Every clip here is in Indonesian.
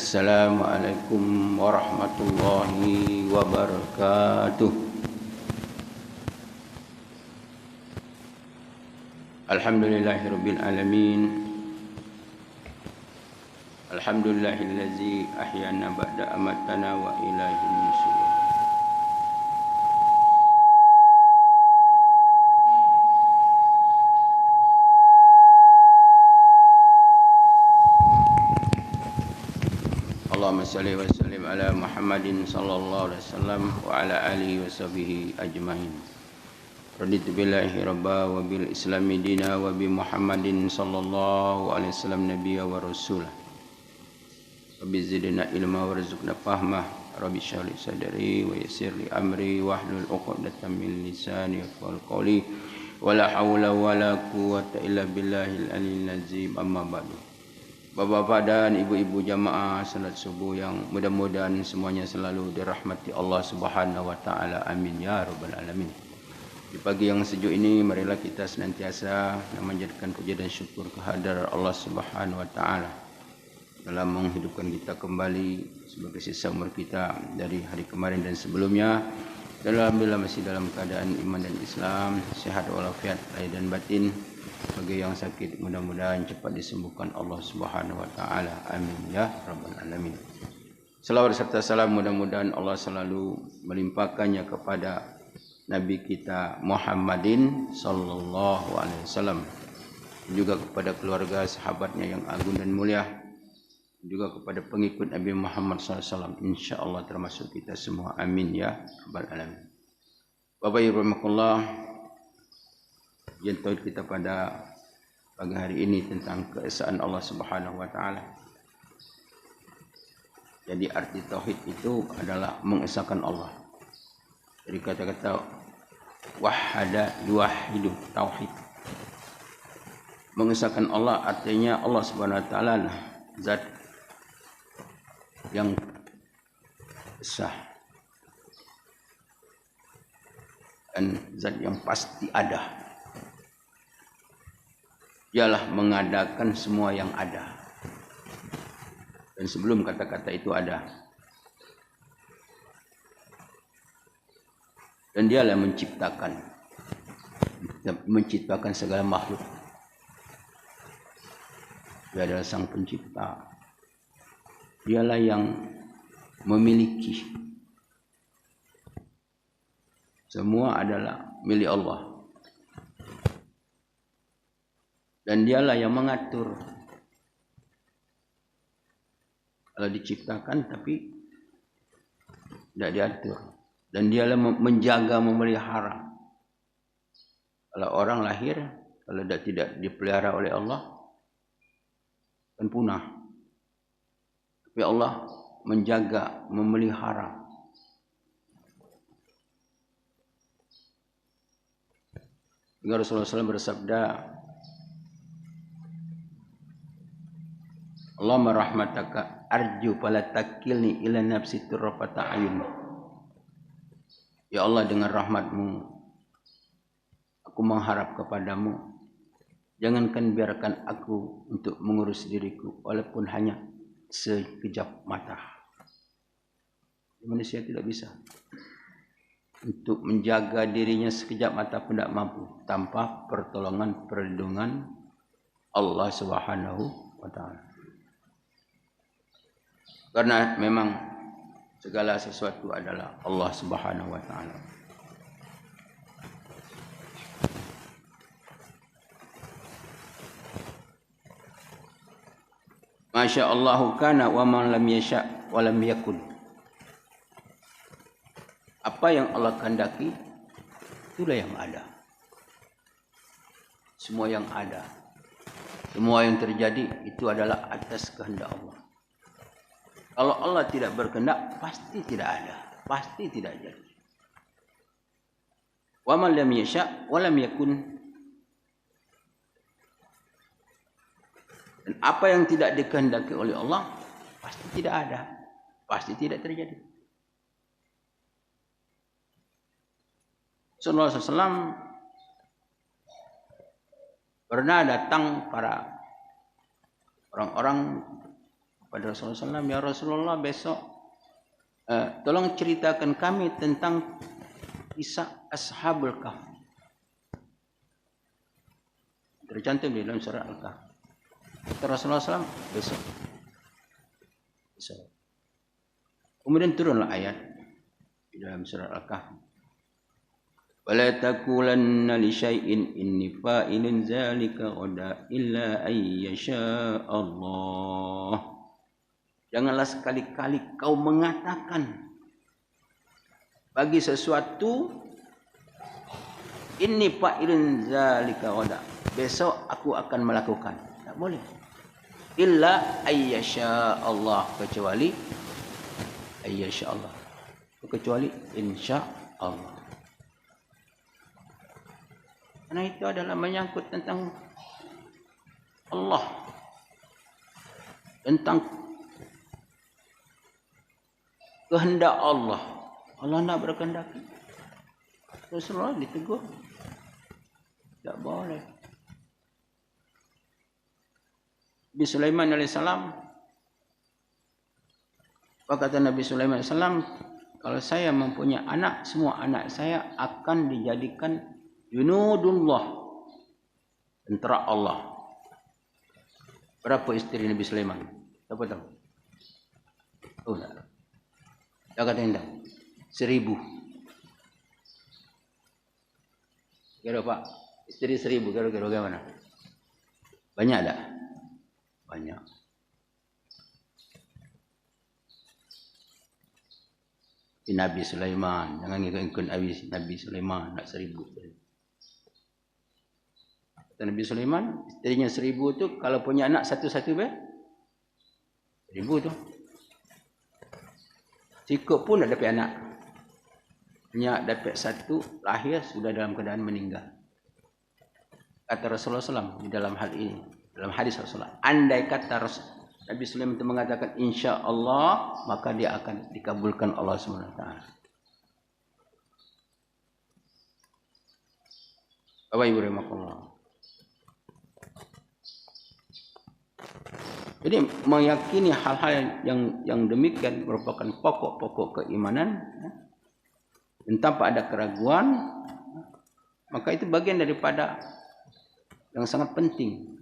Assalamualaikum warahmatullahi wabarakatuh. Alhamdulillahirabbil alamin. Alhamdulillahillazi ahyana ba'da amatana wa ilaihin nusyur. Allahumma salli wa sallim ala Muhammadin sallallahu alaihi wasallam wa ala alihi wa sahbihi ajmain. Raditu billahi rabba wa bil islami dina wa bi Muhammadin sallallahu alaihi wasallam nabiyya wa rasulah. Rabbi zidna ilma warzuqna fahmah. Rabbi shrah li sadri wa yassir li amri wahlul 'uqdatam min lisani yafqahu qawli. Wala haula wala quwwata illa billahil aliyyil azim. Amma ba'du. Bapak-bapak dan ibu-ibu jamaah salat subuh yang mudah-mudahan semuanya selalu dirahmati Allah Subhanahu wa taala. Amin ya rabbal alamin. Di pagi yang sejuk ini marilah kita senantiasa memanjatkan puja dan syukur kehadirat Allah Subhanahu wa taala dalam menghidupkan kita kembali sebagai sisa umur kita dari hari kemarin dan sebelumnya. Alhamdulillah masih dalam keadaan iman dan Islam, sehat walafiat lahir dan batin. Bagi yang sakit mudah-mudahan cepat disembuhkan Allah Subhanahu wa taala. Amin ya rabbal alamin. Selawat serta salam mudah-mudahan Allah selalu melimpahkannya kepada Nabi kita Muhammadin sallallahu alaihi wasallam, juga kepada keluarga sahabatnya yang agung dan mulia, juga kepada pengikut Nabi Muhammad sallallahu alaihi wasallam, insyaallah termasuk kita semua. Amin ya rabbal alamin. Bapak Ibu rahimakumullah, yang tauhid kita pada pagi hari ini tentang keesaan Allah Subhanahu wa taala. Jadi arti tauhid itu adalah mengesahkan Allah. Jadi kata-kata wahada yuwahidu, tauhid. Mengesahkan Allah artinya Allah Subhanahu wa taala lah zat yang esa dan zat yang pasti ada. Dialah mengadakan semua yang ada. Dan sebelum kata-kata itu ada. Dan dialah menciptakan segala makhluk. Dia adalah sang pencipta. Dialah yang memiliki. Semua adalah milik Allah. Dan dialah yang mengatur. Kalau diciptakan tapi tidak diatur. Dan dialah menjaga, memelihara. Kalau orang lahir, kalau tidak dipelihara oleh Allah, akan punah. Tapi Allah menjaga, memelihara. Rasulullah SAW bersabda, Allahumma rahmataka arju fala takilni ila nafsi turrafata ayun. Ya Allah, dengan rahmatmu aku mengharap kepadamu, jangankan biarkan aku untuk mengurus diriku walaupun hanya sekejap mata. Manusia tidak bisa untuk menjaga dirinya sekejap mata pun tidak mampu tanpa pertolongan perlindungan Allah Subhanahu wa taala. Karena memang segala sesuatu adalah Allah Subhanahu wa taala. Masya Allahu kana wa man lam yasha wa lam yakun. Apa yang Allah kehendaki, itulah yang ada. Semua yang ada, semua yang terjadi itu adalah atas kehendak Allah. Kalau Allah tidak berkehendak, pasti tidak ada, pasti tidak jadi. Wa man lam yasha wa lam yakun. Dan apa yang tidak dikehendaki oleh Allah pasti tidak ada, pasti tidak terjadi. Sallallahu alaihi wasallam pernah datang para orang-orang pada Rasulullah SAW, ya Rasulullah besok tolong ceritakan kami tentang kisah Ashabul Kahfi. Tercantum di dalam surah Al-Kahfi. Rasulullah SAW besok. Kemudian turunlah ayat di dalam surah Al-Kahfi. Wala taqulanna li syai'in inni fa'ilun dzalika ghadan illa ay yasha Allah. Janganlah sekali-kali kau mengatakan bagi sesuatu inni fa'ilun dzalika ghadan. Besok aku akan melakukan. Tak boleh. Illa ay yasha Allah, kecuali ay yasha Allah. Kecuali insya Allah. Karena itu adalah menyangkut tentang Allah, tentang kehendak Allah. Allah nak berkehendak, Rasulullah ditegur, tak boleh. Nabi Sulaiman alaihissalam, apa kata Nabi Sulaiman alaihissalam? Kalau saya mempunyai anak, semua anak saya akan dijadikan junudullah, tentera Allah. Berapa istri Nabi Sulaiman? Siapa tahu? Tahu tak? Tak kata yang tahu. 1000. Kira Pak, istri 1000 kira-kira bagaimana? Banyak tak? Banyak. Nabi Sulaiman, jangan ikut Nabi Sulaiman nak 1000. Kata Nabi Sulaiman, istrinya 1000 tu kalau punya anak satu-satu 1000 tu. Cukup pun dah dapat anak. Hanya dapat satu, lahir sudah dalam keadaan meninggal. Kata Rasulullah SAW di dalam hal ini, dalam hadis Rasulullah, andai kata Nabi Sulaiman itu mengatakan insya Allah, maka dia akan dikabulkan Allah SWT. Bapak Ibu rahimakumullah. Jadi meyakini hal-hal yang demikian merupakan pokok-pokok keimanan, dan tanpa ada keraguan, maka itu bagian daripada yang sangat penting.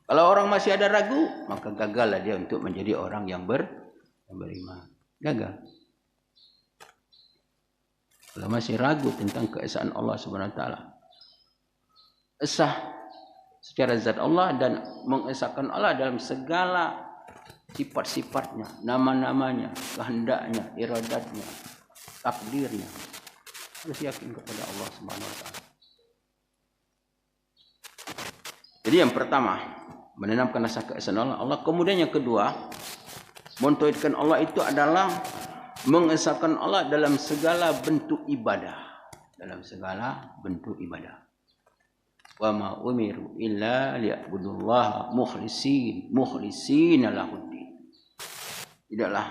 Kalau orang masih ada ragu, maka gagallah dia untuk menjadi orang yang beriman. Gagal. Kalau masih ragu tentang keesaan Allah Subhanahu wa taala, esah secara zat Allah dan mengesahkan Allah dalam segala sifat-sifatnya, nama-namanya, kehendaknya, iradatnya, takdirnya. Harus yakin kepada Allah Subhanahu wa taala. Jadi yang pertama, menanamkan rasa keesaan Allah. Kemudian yang kedua, mentauhidkan Allah itu adalah mengesahkan Allah dalam segala bentuk ibadah. Dalam segala bentuk ibadah. Wa ma umiru illa liya'budullaha mukhlishina lahuddin. Tidaklah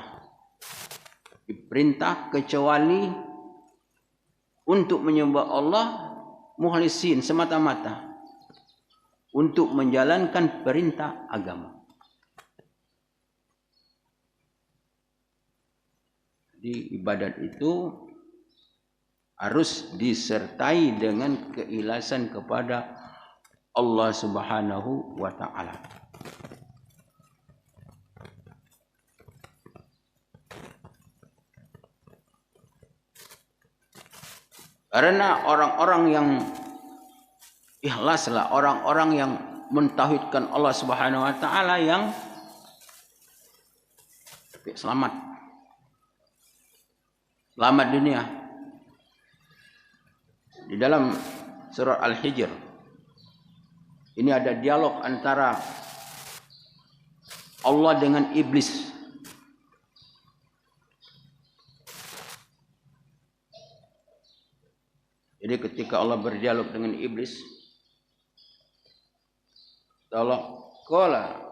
diperintah kecuali untuk menyembah Allah mukhlisin, semata-mata untuk menjalankan perintah agama. Jadi ibadat itu harus disertai dengan keikhlasan kepada Allah Subhanahu wa taala. Karena orang-orang yang ikhlaslah, orang-orang yang mentauhidkan Allah Subhanahu wa taala yang selamat. Selamat dunia. Di dalam surah Al-Hijr ini ada dialog antara Allah dengan iblis. Jadi ketika Allah berdialog dengan iblis, Allah qala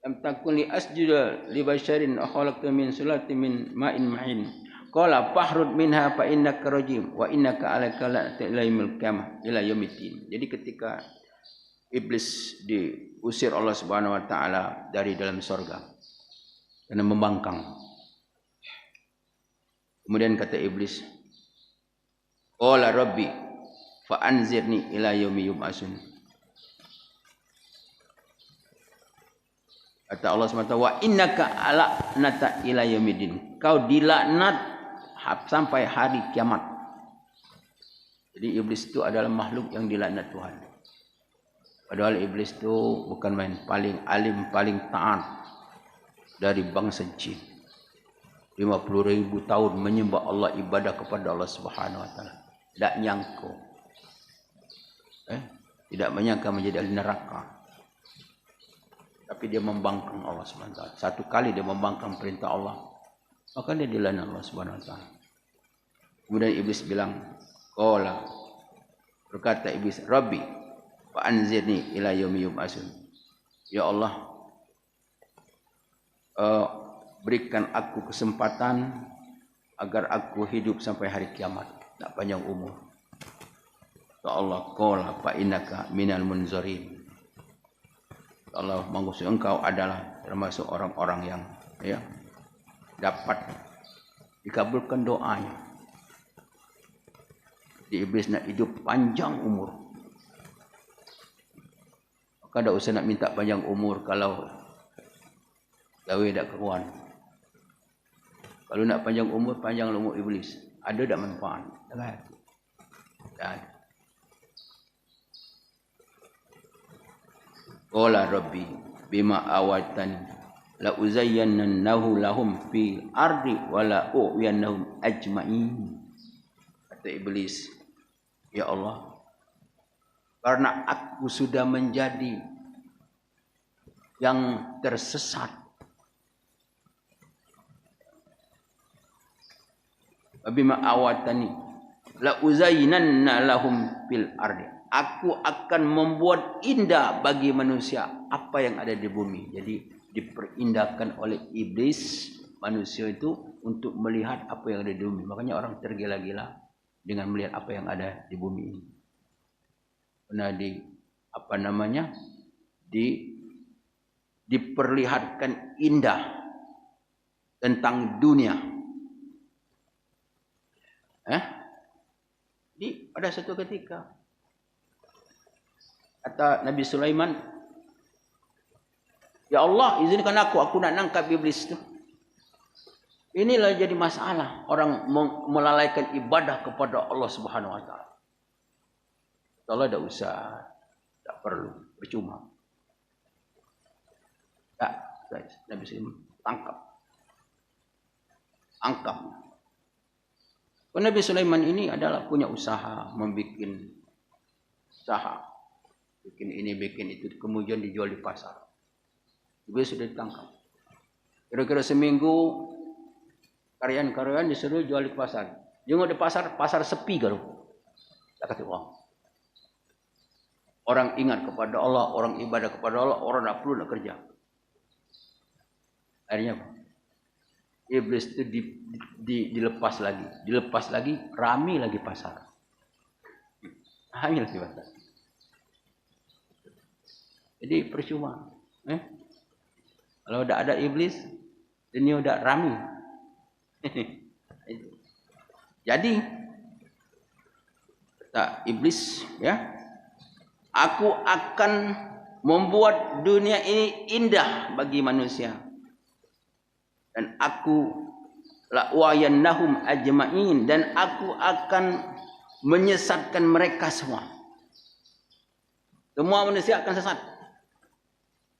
lam takun li asjuda li basharin khalaqtu min sulatin min ma'in mahin qala fahrud minha fa innaka rajim wa innaka alaka la ilaimul qiyamah ila yaumiddin. Jadi ketika iblis diusir Allah Subhanahu wa taala dari dalam surga karena membangkang. Kemudian kata iblis, qala rabbi fa anzirni ila yaumi yub'atsun. Kata Allah SWT, wa innaka ala nata ila yaumidin. Kau dilaknat sampai hari kiamat. Jadi iblis itu adalah makhluk yang dilaknat Tuhan. Padahal iblis itu bukan main, paling alim, paling taat dari bangsa jin. 50.000 tahun menyembah Allah, ibadah kepada Allah Subhanahu wa taala. Tidak nyangka. Tidak menyangka menjadi ahli neraka. Tapi dia membangkang Allah Subhanahu wa taala. Satu kali dia membangkang perintah Allah, maka dia dilaknat Allah Subhanahu wa taala. Kemudian iblis bilang, qala, berkata iblis, rabbi fa anzirni ila yaumi yub'atsun. Ya Allah, berikan aku kesempatan agar aku hidup sampai hari kiamat, tak panjang umur. Ya Allah, qala fa innaka minal munzirin. Allah mengusul engkau adalah termasuk orang-orang yang dapat dikabulkan doanya. Di iblis nak hidup panjang umur. Maka tak usah nak minta panjang umur kalau gawe tak keruan. Kalau nak panjang umur iblis. Ada tak manfaat? Tak ada. Qala rabbi bima awatani la uzayyannanahu lahum fi ardi wa la u'yannahum ajma'in. Kata iblis, ya Allah, karena aku sudah menjadi yang tersesat, bima awatani la uzayyinanna lahum fil ardi. Aku akan membuat indah bagi manusia apa yang ada di bumi. Jadi diperindahkan oleh iblis manusia itu untuk melihat apa yang ada di bumi. Makanya orang tergila-gila dengan melihat apa yang ada di bumi ini. Pernah diperlihatkan indah tentang dunia. Pada satu ketika kata Nabi Sulaiman, ya Allah, izinkan aku nak nangkap iblis itu. Inilah jadi masalah orang melalaikan ibadah kepada Allah Subhanahu wa taala. Allah tidak usah, tak perlu, percuma. Tak, Nabi Sulaiman angkap. Nabi Sulaiman ini adalah punya usaha, membuat usaha. Bikin ini, bikin itu, kemudian dijual di pasar. Iblis sudah ditangkap. Kira-kira seminggu, karyawan disuruh jual di pasar. Jenguk di pasar sepi kalau. Tak kata uang. Orang ingat kepada Allah, orang ibadah kepada Allah, orang tak perlu nak kerja. Akhirnya apa? Iblis itu dilepas lagi, rame lagi pasar. Rame lagi pasar. Jadi percuma. Kalau tidak ada iblis, dunia sudah rame. Jadi kata iblis, aku akan membuat dunia ini indah bagi manusia. Dan aku la'wayannahum ajma'in, dan aku akan menyesatkan mereka semua. Semua manusia akan sesat.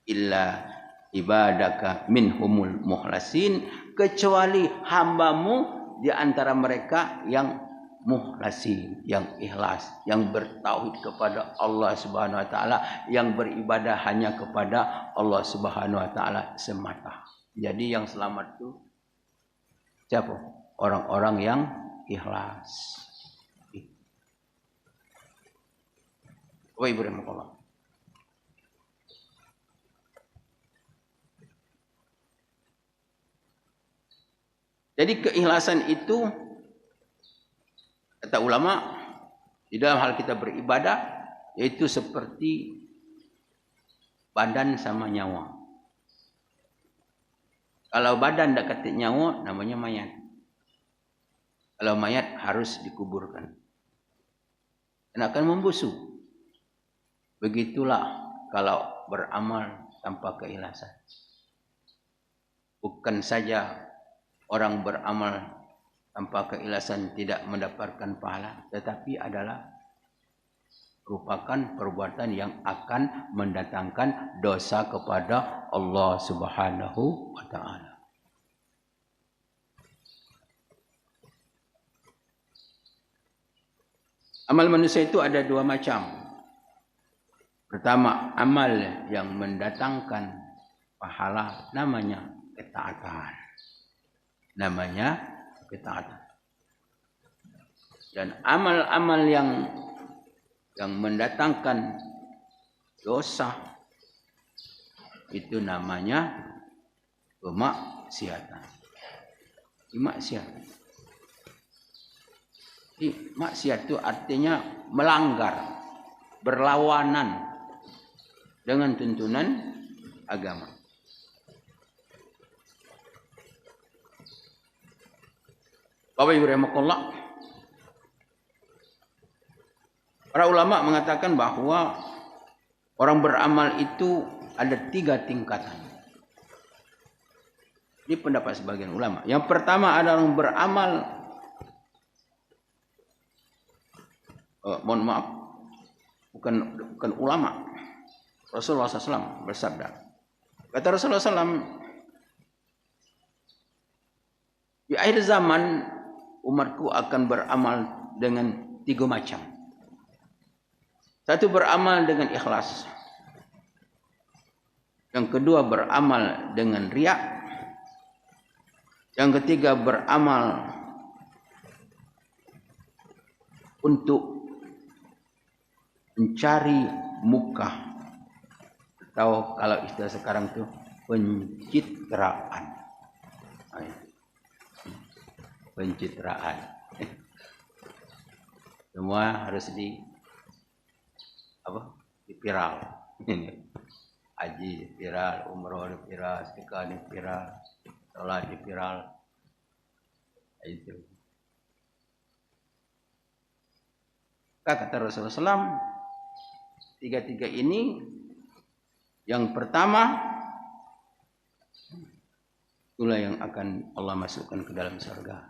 Illa ibadaka minhumul muhlasin, kecuali hambamu di antara mereka yang muhlasin, yang ikhlas, yang bertauhid kepada Allah Subhanahu wa taala, yang beribadah hanya kepada Allah Subhanahu wa taala semata. Jadi yang selamat itu siapa? Orang-orang yang ikhlas. Wa ibrahimullah. Jadi keikhlasan itu, kata ulama, di dalam hal kita beribadah, yaitu seperti badan sama nyawa. Kalau badan tak kata nyawa, namanya mayat. Kalau mayat harus dikuburkan. Dan akan membusuk. Begitulah kalau beramal tanpa keikhlasan. Bukan saja orang beramal tanpa keikhlasan tidak mendapatkan pahala, tetapi adalah merupakan perbuatan yang akan mendatangkan dosa kepada Allah Subhanahu wa taala. Amal manusia itu ada dua macam. Pertama, amal yang mendatangkan pahala namanya ketaatan. Namanya ketaatan. Dan amal-amal yang mendatangkan dosa itu namanya kemaksiatan. Maksiat. Maksiat itu artinya melanggar, berlawanan dengan tuntunan agama. Bapak Ibu rahimakumullah, para ulama mengatakan bahwa orang beramal itu ada 3 tingkatan. Ini pendapat sebagian ulama. Yang pertama adalah orang beramal, mohon maaf, bukan ulama. Rasulullah SAW bersabda. Kata Rasulullah SAW, di akhir zaman umatku akan beramal dengan 3 macam. Satu, beramal dengan ikhlas. Yang kedua, beramal dengan riya. Yang ketiga, beramal untuk mencari muka, atau kalau istilah sekarang itu pencitraan. Pencitraan. Semua harus di viral. Haji di viral, umroh di viral, sedekah di viral, salat di viral. Itu. Kata Rasulullah SAW, 3 ini, yang pertama itulah yang akan Allah masukkan ke dalam surga.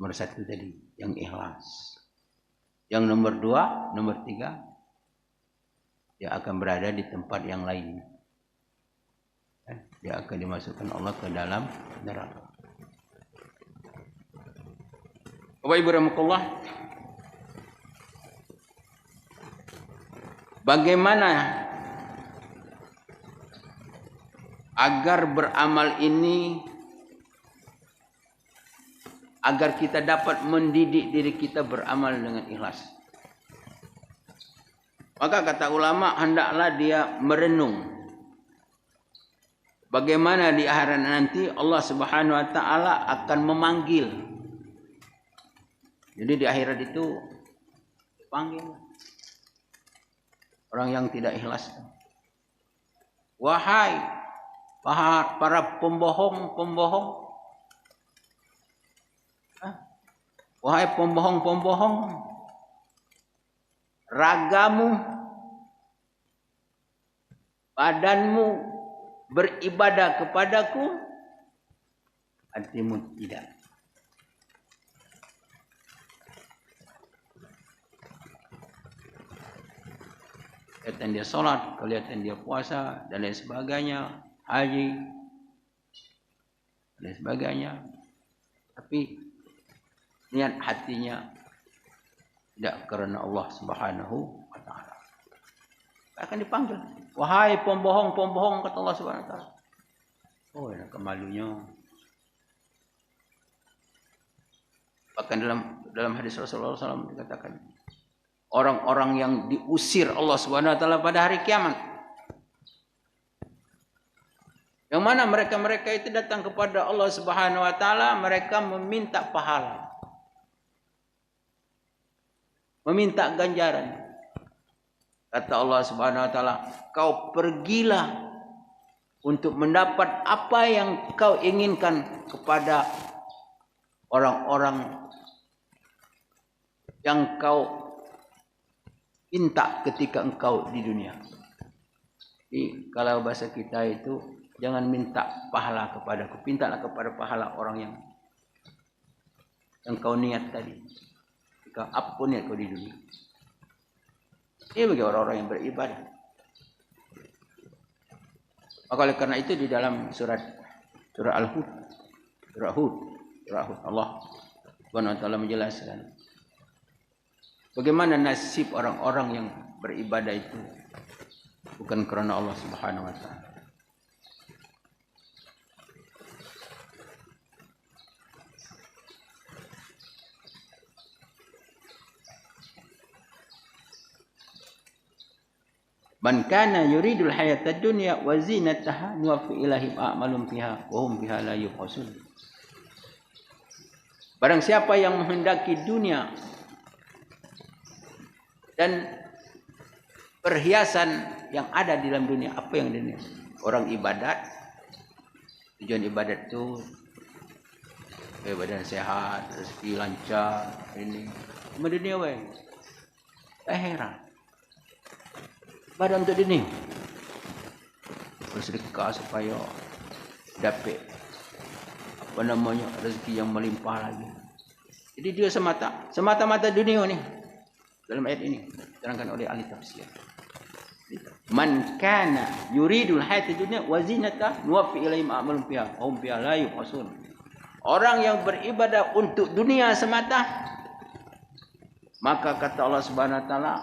Nomor 1 tadi, yang ikhlas. Yang nomor 2, nomor 3, dia akan berada di tempat yang lain. Dia akan dimasukkan Allah ke dalam neraka. Bapak Ibu rahimakumullah, bagaimana agar beramal ini, agar kita dapat mendidik diri kita beramal dengan ikhlas? Maka kata ulama, hendaklah dia merenung bagaimana di akhirat nanti Allah Subhanahu wa taala akan memanggil. Jadi di akhirat itu dipanggil orang yang tidak ikhlas. Wahai para pembohong-pembohong, wahai pembohong-pembohong, ragamu, badanmu beribadah kepadaku, hatimu tidak. Kelihatan dia sholat, kelihatan dia puasa, dan lain sebagainya, haji, dan lain sebagainya. Tapi niat hatinya tidak karena Allah Subhanahu wa taala. Akan dipanggil, wahai pembohong-pembohong, kata Allah Subhanahu wa taala. Oh, enak kemalunya. Bahkan dalam hadis Rasulullah SAW dikatakan, orang-orang yang diusir Allah Subhanahu wa taala pada hari kiamat, yang mana mereka-mereka itu datang kepada Allah Subhanahu wa taala, mereka meminta pahala, meminta ganjaran. Kata Allah Subhanahu wa taala, kau pergilah untuk mendapat apa yang kau inginkan kepada orang-orang yang kau minta ketika engkau di dunia. Jadi kalau bahasa kita itu, jangan minta pahala kepadaku, mintalah kepada pahala orang yang kau niat tadi. Jika apapun niat kau di dunia. Ini bagi orang-orang yang beribadah. Maka oleh karena itu di dalam surah Al-Hud, surah Hud Allah Subhanahu wa taala menjelaskan bagaimana nasib orang-orang yang beribadah itu bukan karena Allah Subhanahu wa taala. Man kana yuridul hayatad dunya wa zinataha nuwaffi ilaihim a'malum fiha wa hum biha la yuqasun. Barang siapa yang menghendaki dunia dan perhiasan yang ada di dalam dunia, apa yang dunia? Orang ibadat, tujuan ibadat itu badan sehat, rezeki lancar, ini cuma dunia wae. Akhirat. Badan untuk dunia. Bersedekah supaya dapat rezeki yang melimpah lagi. Jadi dia semata-mata dunia ni. Dalam ayat ini diterangkan oleh ahli tafsir. Man kana yuridul hayatad dunya wa zinata nuwaffi ilaihim a'malum fiha wa hum biha la yuqasun. Orang yang beribadah untuk dunia semata, maka kata Allah Subhanahu wa taala,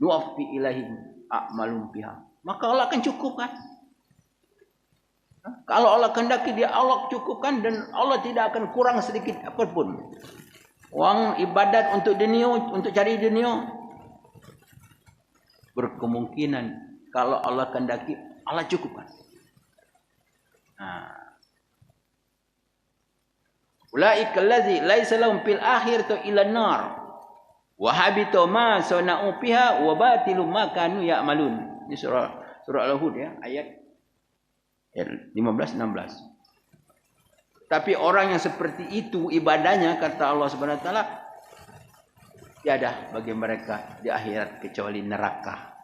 nuwaffi ilaihim a'malum biha. Maka Allah akan cukupkan. Kalau Allah kehendaki dia Allah cukupkan dan Allah tidak akan kurang sedikit apapun. Uang ibadat untuk dunia, untuk cari dunia, berkemungkinan kalau Allah kehendaki Allah cukupkan. Ulaika allazi laisa lahum fil akhirati illa nar. Wa habita ma sana'u fiha wa batilu ma kanu ya'malun. Ini surah Al-Hud ya, ayat 15-16. Tapi orang yang seperti itu ibadahnya kata Allah Subhanahu wa taala tiada bagi mereka di akhirat kecuali neraka.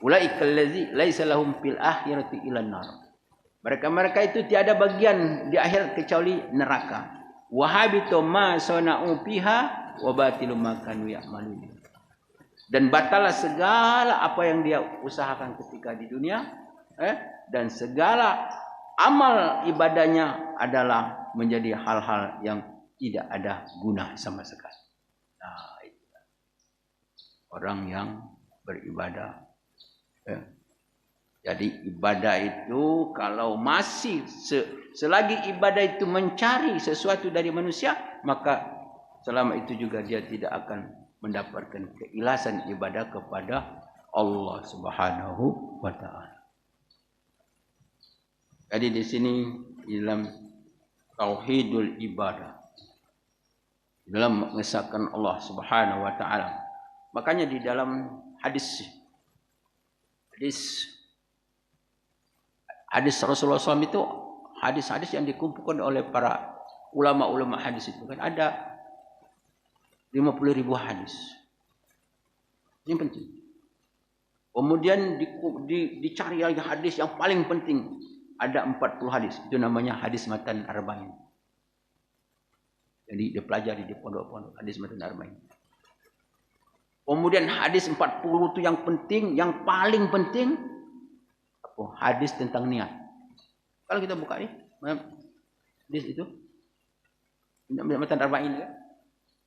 Ulaika allazi laisa lahum fil akhirati illa nar. Mereka itu tiada bagian di akhirat kecuali neraka. Wahabito ma sana'u fiha wa batilu ma kanu ya'malun. Dan batalah segala apa yang dia usahakan ketika di dunia, dan segala amal ibadahnya adalah menjadi hal-hal yang tidak ada guna sama sekali. Nah, itu orang yang beribadah. Jadi ibadah itu kalau masih selagi ibadah itu mencari sesuatu dari manusia, maka selama itu juga dia tidak akan mendapatkan keikhlasan ibadah kepada Allah Subhanahu wa taala. Jadi di sini dalam tauhidul ibadah, dalam mengesahkan Allah Subhanahu wa taala. Makanya di dalam hadis Rasulullah SAW itu hadis-hadis yang dikumpulkan oleh para ulama-ulama hadis itu kan ada 50.000 hadis. Ini penting. Kemudian dicari lagi hadis yang paling penting. Ada 40 hadis. Itu namanya hadis matan arba'in. Jadi dipelajari di pondok-pondok hadis matan arba'in. Kemudian hadis 40 itu yang penting, yang paling penting hadis tentang niat. Kalau kita buka ini, hadis itu matan arba'in kan.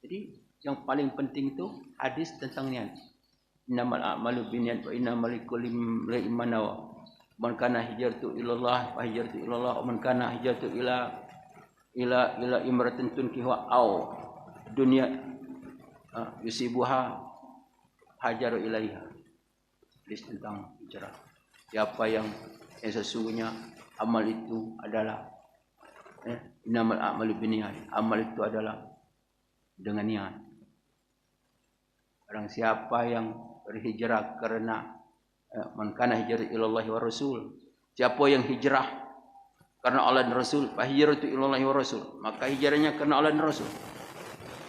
Jadi yang paling penting itu hadis tentang niat. Innamal a'malu binniyat wa innamal likulli imrin ma nawa. Man kana hijratu ilallah fa hijratu ilallah wa man kana hijratu ila imratin tunkihu au dunya yusibuha hajaru ilaiha. Hadis tentang hijrah. Siapa yang sesungguhnya amal itu adalah innamal a'malu binniyat. Amal itu adalah dengan niat. Barang siapa yang berhijrah karena man kana hijrah ilallahi wa rasul. Siapa yang hijrah karena Allah dan Rasul, fa hijratu ilallahi wa rasul. Maka hijrahnya karena Allah dan Rasul.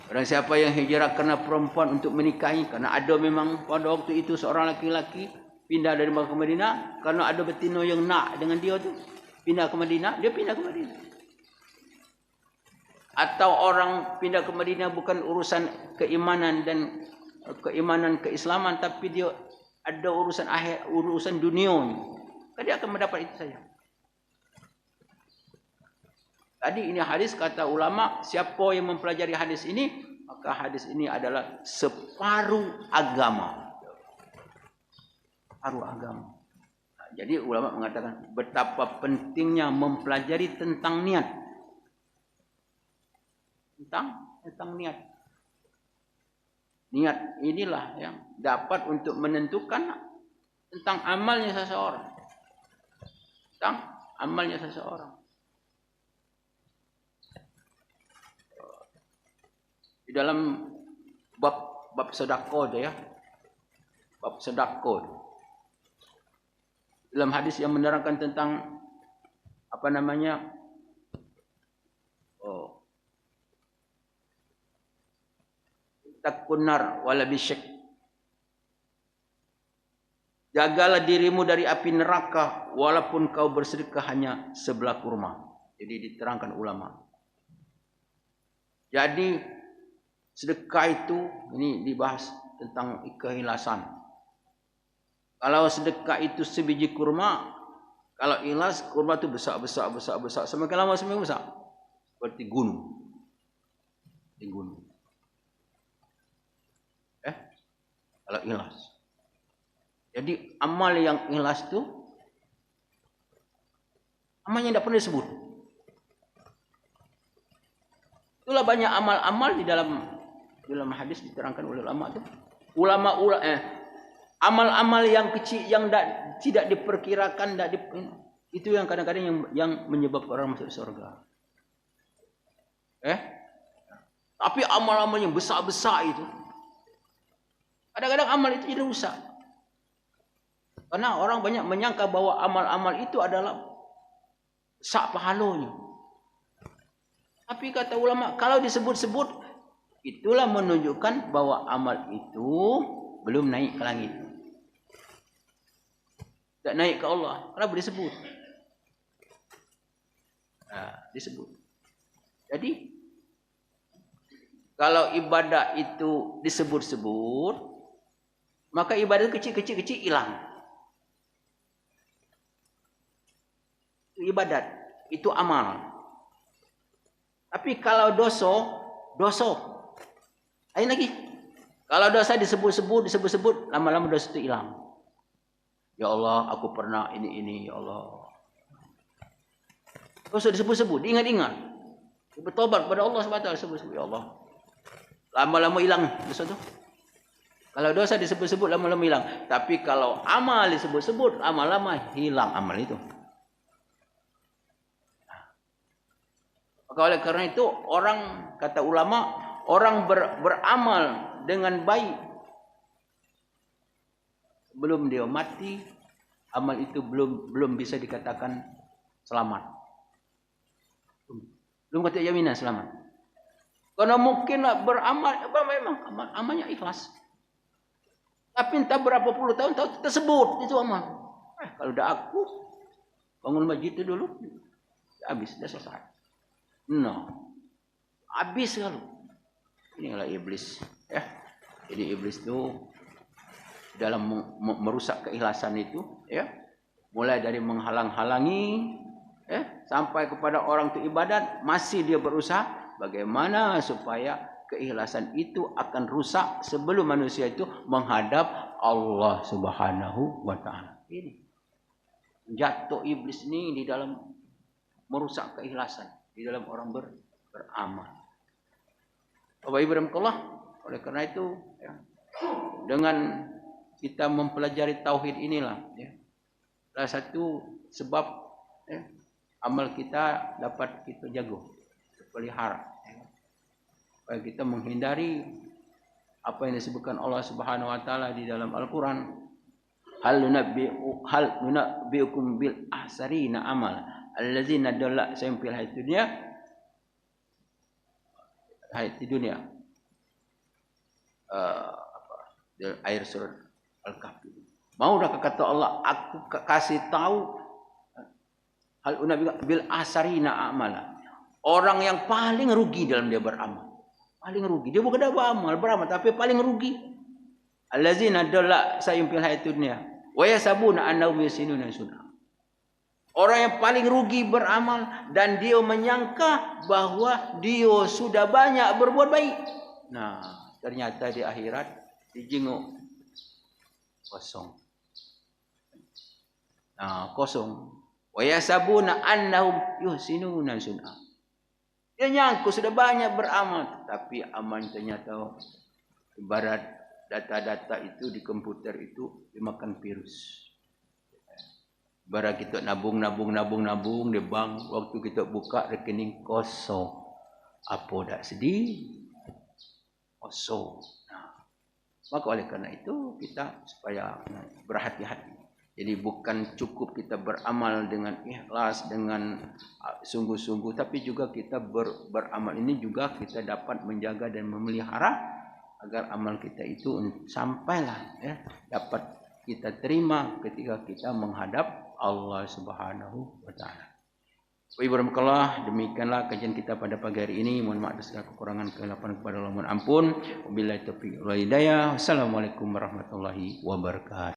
Barang siapa yang hijrah karena perempuan untuk menikahi, karena ada memang pada waktu itu seorang laki-laki pindah dari Makkah ke Madinah karena ada betina yang nak dengan dia tu, pindah ke Madinah, dia pindah ke Madinah. Atau orang pindah ke Madinah bukan urusan keimanan keislaman, tapi dia ada urusan akhir, urusan dunia, maka dia akan mendapat itu saja. Tadi ini hadis, kata ulama, siapa yang mempelajari hadis ini, maka hadis ini adalah separuh agama. Separuh agama. Nah, jadi ulama mengatakan betapa pentingnya mempelajari tentang niat. Tentang niat. Niat inilah yang dapat untuk menentukan tentang amalnya seseorang. Tentang amalnya seseorang. Di dalam bab sedekah ya. Bab sedekah. Dalam hadis yang menerangkan tentang apa namanya? Takunar wala bisyak. Jagalah dirimu dari api neraka walaupun kau bersedekah hanya sebelah kurma. Jadi diterangkan ulama. Jadi sedekah itu ini dibahas tentang keikhlasan. Kalau sedekah itu sebiji kurma, kalau ikhlas kurma itu besar. Semakin lama semakin besar. Seperti gunung. Di gunung. Kalau ikhlas. Jadi amal yang ikhlas itu amalnya tidak pernah disebut. Itulah banyak amal-amal di dalam hadis diterangkan oleh ulama itu. Amal-amal yang kecil yang tidak diperkirakan, itu yang kadang-kadang yang menyebabkan orang masuk surga. Tapi amal-amal yang besar-besar itu kadang-kadang amal itu jadi rusak. Karena orang banyak menyangka bahwa amal-amal itu adalah besar pahalanya. Tapi kata ulama, kalau disebut-sebut, itulah menunjukkan bahwa amal itu belum naik ke langit. Tak naik ke Allah. Kenapa disebut? Disebut. Jadi, kalau ibadah itu disebut-sebut, maka ibadah kecil-kecil hilang. Itu ibadat, itu amal. Tapi kalau dosa. Lain lagi. Kalau dosa disebut-sebut, lama-lama dosa itu hilang. Ya Allah, aku pernah ini, ya Allah. Dosa disebut-sebut, diingat-ingat. Bertobat kepada Allah SWT, sebut-sebut, ya Allah. Lama-lama hilang dosa itu. Kalau dosa disebut-sebut lama-lama hilang. Tapi kalau amal disebut-sebut lama-lama hilang amal itu. Maka oleh karena itu orang, kata ulama, orang beramal dengan baik sebelum dia mati, amal itu belum bisa dikatakan selamat. Belum kata jaminan selamat. Karena mungkin beramal memang amalnya ikhlas. Tapi entah berapa puluh tahun tersebut itu amal. Kalau udah aku bangun masjid itu dulu, habis, sudah selesai. Habis kalau. Inilah iblis. Jadi iblis itu dalam merusak keikhlasan itu, mulai dari menghalang-halangi, sampai kepada orang itu ibadat, masih dia berusaha bagaimana supaya keikhlasan itu akan rusak sebelum manusia itu menghadap Allah Subhanahu wa taala. Ini jatuh iblis ini di dalam merusak keikhlasan di dalam orang beramal. Bapak Ibu rahimakumullah, oleh karena itu dengan kita mempelajari tauhid inilah salah satu sebab amal kita dapat kita jaga, pelihara. supaya kita menghindari apa yang disebutkan Allah Subhanahu wa taala di dalam Al-Qur'an. Hal nunabbiukum bil ahsarina amal allazina dalla sa'yuhum fil hayatid dunya. Air surat Al-Kahfi. Mau dah kata Allah, aku kasih tahu hal unabbiukum bil ahsarina amala. Orang yang paling rugi dalam dia beramal. Paling rugi. Dia bukan beramal tapi paling rugi. Allazina dalla sa'yuhum fil hayatid dunya wa yasabuna annahum yusinuna sunna. Orang yang paling rugi beramal dan dia menyangka bahwa dia sudah banyak berbuat baik. Nah, ternyata di akhirat dijenguk kosong. Nah, kosong. Wa yasabuna annahum yusinuna sunna. Dia nyangka sudah banyak beramal, tapi amal ternyata ibarat data-data itu di komputer itu dimakan virus. Barang kita nabung di bank, waktu kita buka rekening kosong. Apa dak sedih? Kosong. Nah, maka oleh karena itu kita supaya berhati-hati. Jadi bukan cukup kita beramal dengan ikhlas, dengan sungguh-sungguh, tapi juga kita beramal ini juga kita dapat menjaga dan memelihara agar amal kita itu sampailah dapat kita terima ketika kita menghadap Allah Subhanahu wa taala. Wa'ibarakallah, demikianlah kajian kita pada pagi hari ini. Mohon maaf atas segala kekurangan kesilapan kepada Allah, mohon ampun. Wabillahi taufiq wal hidayah. Wassalamualaikum warahmatullahi wabarakatuh.